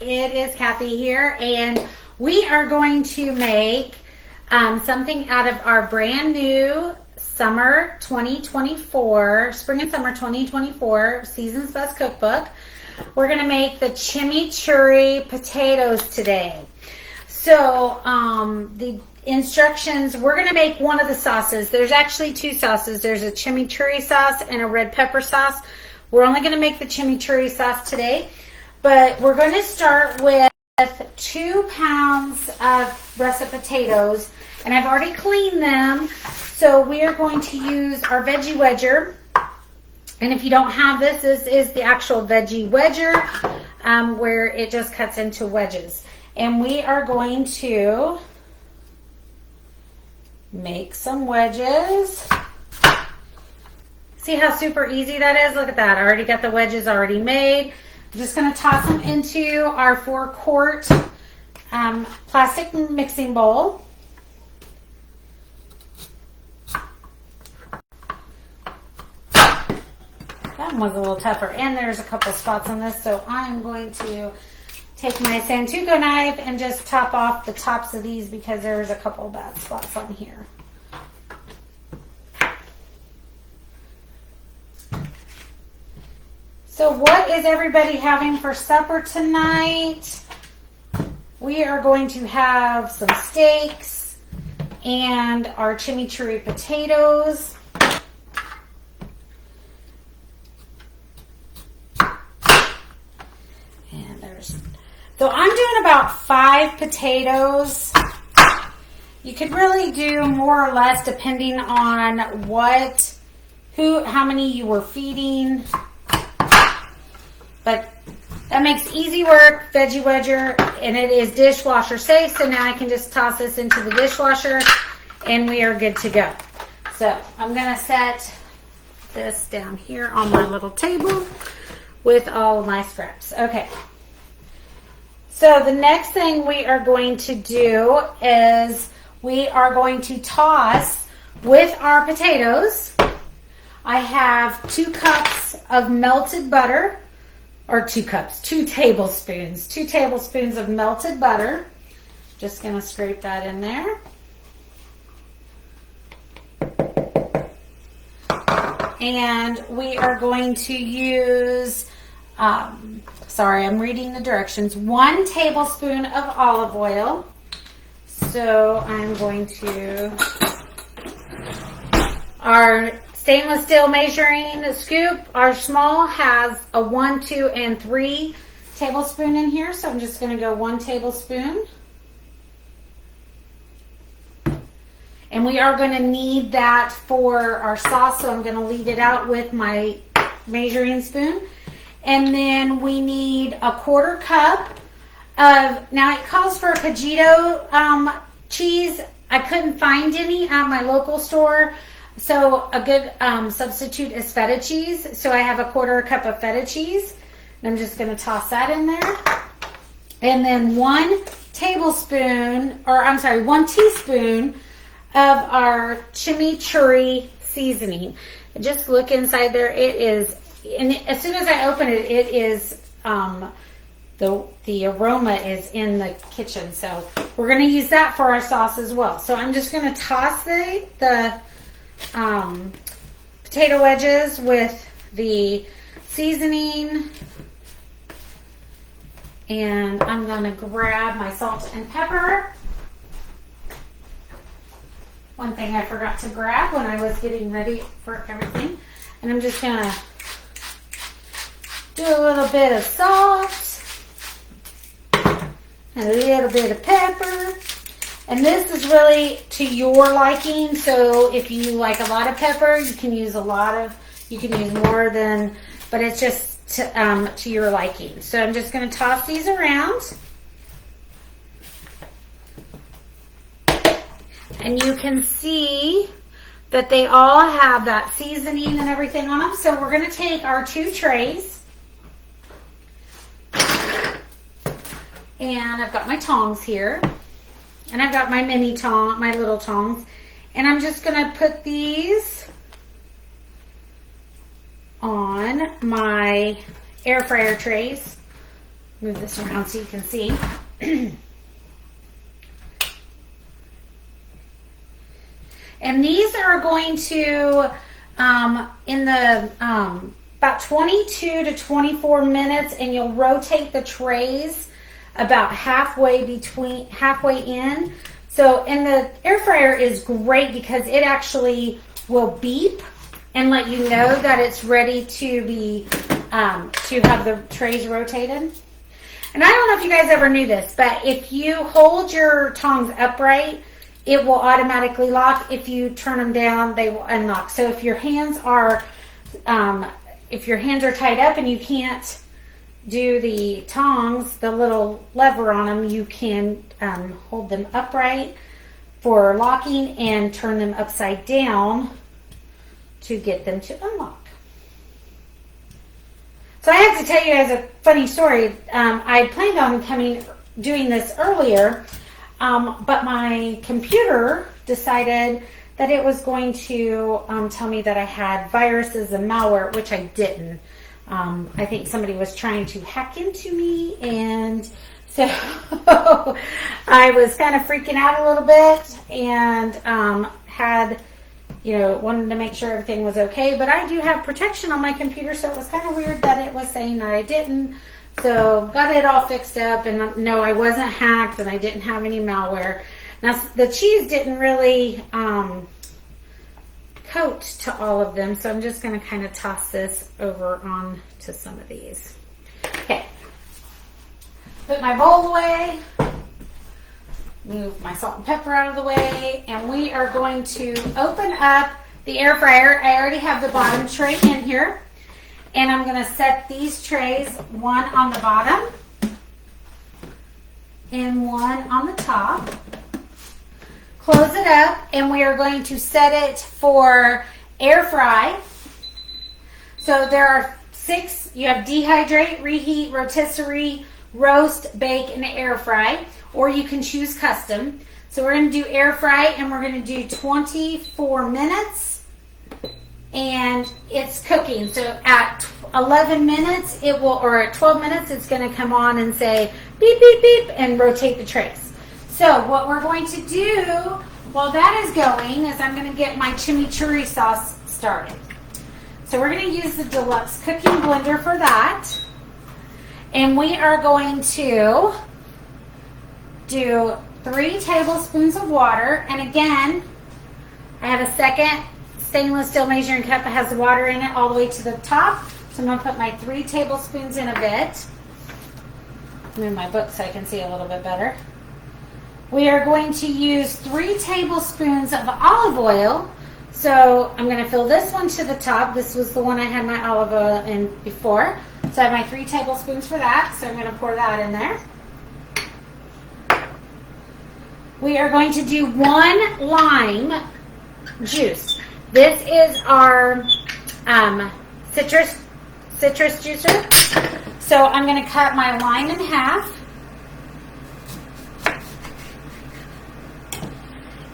It is Kathy here, and we are going to make something out of our brand new summer 2024, spring and summer 2024 Season's Best Cookbook. We're going to make the chimichurri potatoes today. So the instructions, we're going to make one of the sauces. There's actually two sauces. There's a chimichurri sauce and a red pepper sauce. We're only going to make the chimichurri sauce today, but we're going to start with 2 pounds of russet potatoes, and I've already cleaned them. So we are going to use our veggie wedger, and if you don't have this, this is the actual veggie wedger where it just cuts into wedges. And we are going to make some wedges. See how super easy that is? Look at that. I already got the wedges already made. I'm just going to toss them into our 4-quart plastic mixing bowl. That one was a little tougher, and there's a couple spots on this, so I'm going to take my Santuco knife and just top off the tops of these because there's a couple of bad spots on here. So what is everybody having for supper tonight? We are going to have some steaks and our chimichurri potatoes. So I'm doing about 5 potatoes. You could really do more or less depending on how many you were feeding. But that makes easy work, veggie wedger, and it is dishwasher safe. So now I can just toss this into the dishwasher and we are good to go. So I'm gonna set this down here on my little table with all of my scraps. Okay. So the next thing we are going to do is we are going to toss with our potatoes. I have 2 cups of melted butter, or 2 tablespoons. 2 tablespoons of melted butter. Just going to scrape that in there. And we are going to use, sorry, I'm reading the directions. 1 tablespoon of olive oil. So I'm going to, our stainless steel measuring scoop, our small, has a 1, 2, and 3 tablespoon in here. So I'm just going to go 1 tablespoon. And we are going to need that for our sauce, so I'm going to leave it out with my measuring spoon. And then we need a 1/4 cup of, now it calls for Pajito cheese. I couldn't find any at my local store, so a good substitute is feta cheese. So I have a 1/4 cup of feta cheese, and I'm just going to toss that in there. And then 1 teaspoon of our chimichurri seasoning. Just look inside there. It is, and as soon as I open it, it is, the aroma is in the kitchen. So we're going to use that for our sauce as well. So I'm just going to toss the potato wedges with the seasoning. And I'm going to grab my salt and pepper. One thing I forgot to grab when I was getting ready for everything. And I'm just going to do a little bit of salt, and a little bit of pepper. And this is really to your liking. So if you like a lot of pepper, you can use more than, but it's just to your liking. So I'm just going to toss these around. And you can see that they all have that seasoning and everything on them. So we're going to take our 2 trays. And I've got my tongs here. And I've got my my little tongs. And I'm just going to put these on my air fryer trays. Move this around so you can see. And these are going to, in the about 22 to 24 minutes, and you'll rotate the trays about halfway in. So, and the air fryer is great because it actually will beep and let you know that it's ready to be, to have the trays rotated. And I don't know if you guys ever knew this, but if you hold your tongs upright, it will automatically lock. If you turn them down, they will unlock. So if your hands are tied up and you can't do the tongs, the little lever on them, you can hold them upright for locking and turn them upside down to get them to unlock. So I have to tell you guys a funny story. I planned on doing this earlier, but my computer decided that it was going to tell me that I had viruses and malware, which I didn't. I think somebody was trying to hack into me, and so I was kind of freaking out a little bit, and wanted to make sure everything was okay. But I do have protection on my computer, so it was kind of weird that it was saying that I didn't. So got it all fixed up, and no, I wasn't hacked, and I didn't have any malware. Now, the cheese didn't really coat to all of them, so I'm just going to kind of toss this over on to some of these. Okay. Put my bowl away. Move my salt and pepper out of the way, and we are going to open up the air fryer. I already have the bottom tray in here, and I'm going to set these trays, one on the bottom and one on the top. Close it up, and we are going to set it for air fry. So there are 6. You have dehydrate, reheat, rotisserie, roast, bake, and air fry, or you can choose custom. So we're going to do air fry, and we're going to do 24 minutes, and it's cooking. So at 11 minutes, or at 12 minutes, it's going to come on and say beep, beep, beep, and rotate the trays. So what we're going to do while that is going is I'm going to get my chimichurri sauce started. So we're going to use the deluxe cooking blender for that. And we are going to do 3 tablespoons of water. And again, I have a second stainless steel measuring cup that has the water in it all the way to the top. So I'm going to put my 3 tablespoons in a bit. Move my book so I can see a little bit better. We are going to use 3 tablespoons of olive oil. So I'm going to fill this one to the top. This was the one I had my olive oil in before. So I have my 3 tablespoons for that. So I'm going to pour that in there. We are going to do 1 lime juice. This is our citrus juicer. So I'm going to cut my lime in half.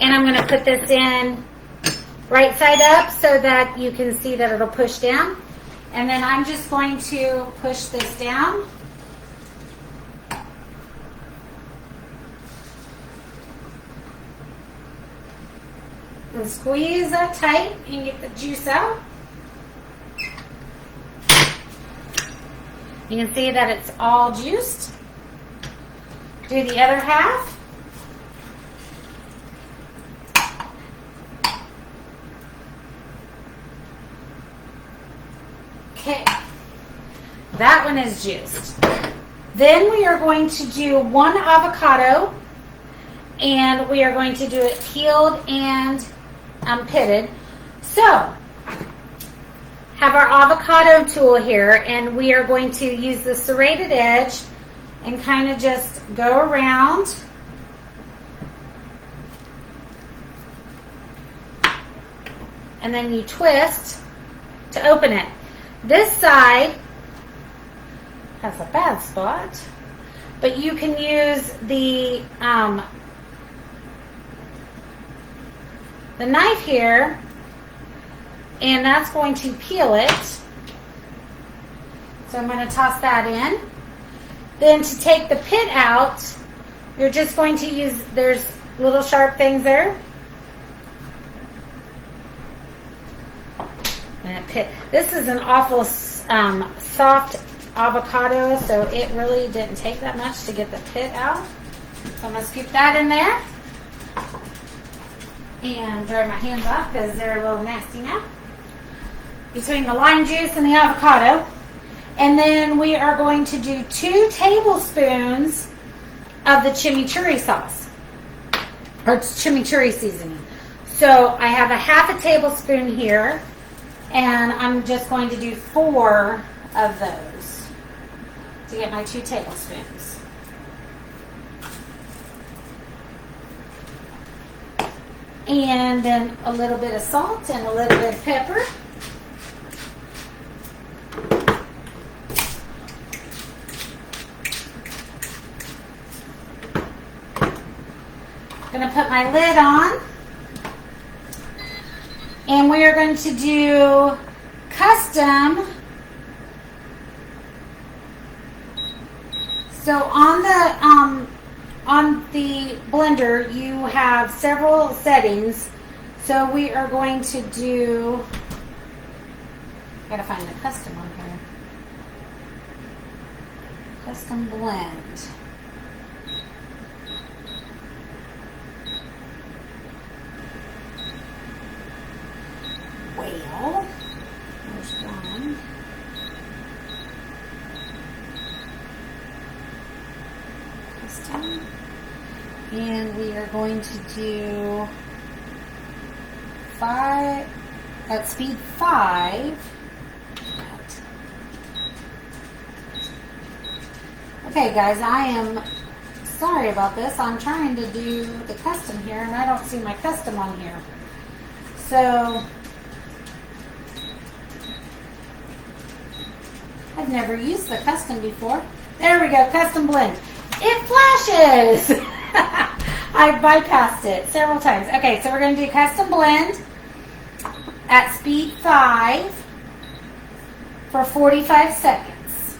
And I'm going to put this in right side up so that you can see that it'll push down. And then I'm just going to push this down. And squeeze that tight and get the juice out. You can see that it's all juiced. Do the other half. Okay, that one is juiced. Then we are going to do 1 avocado, and we are going to do it peeled and pitted. So, have our avocado tool here, and we are going to use the serrated edge and kind of just go around. And then you twist to open it. This side has a bad spot, but you can use the knife here, and that's going to peel it. So I'm going to toss that in. then to take the pit out, you're just going to use, there's little sharp things there. And pit. This is an awful soft avocado, so it really didn't take that much to get the pit out. So I'm going to scoop that in there. And dry my hands off because they're a little nasty now. Between the lime juice and the avocado. And then we are going to do 2 tablespoons of the chimichurri sauce. Or chimichurri seasoning. So I have a half a tablespoon here. And I'm just going to do 4 of those to get my 2 tablespoons. And then a little bit of salt and a little bit of pepper. I'm going to put my lid on. And we are going to do custom. So on the blender, you have several settings. So we are going to do, gotta find the custom on here. Custom blend. Well, there's one. Custom. And we are going to do 5 at speed 5. Okay guys, I am sorry about this. I'm trying to do the custom here and I don't see my custom on here. So I've never used the custom before. There we go, custom blend. It flashes! I bypassed it several times. Okay, so we're going to do custom blend at speed 5 for 45 seconds.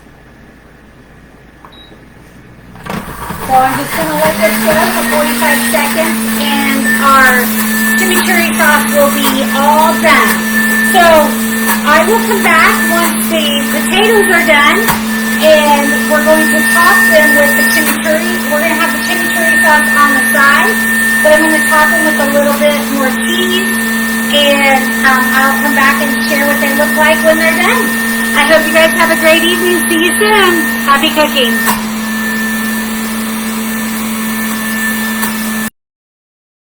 So I'm just going to let this go for 45 seconds and our chimichurri sauce will be all done. So I will come back once the potatoes are done and we're going to top them with the chimichurri. We're going to have the chimichurri sauce on the side, but I'm going to top them with a little bit more cheese and I'll come back and share what they look like when they're done. I hope you guys have a great evening. See you soon. Happy cooking.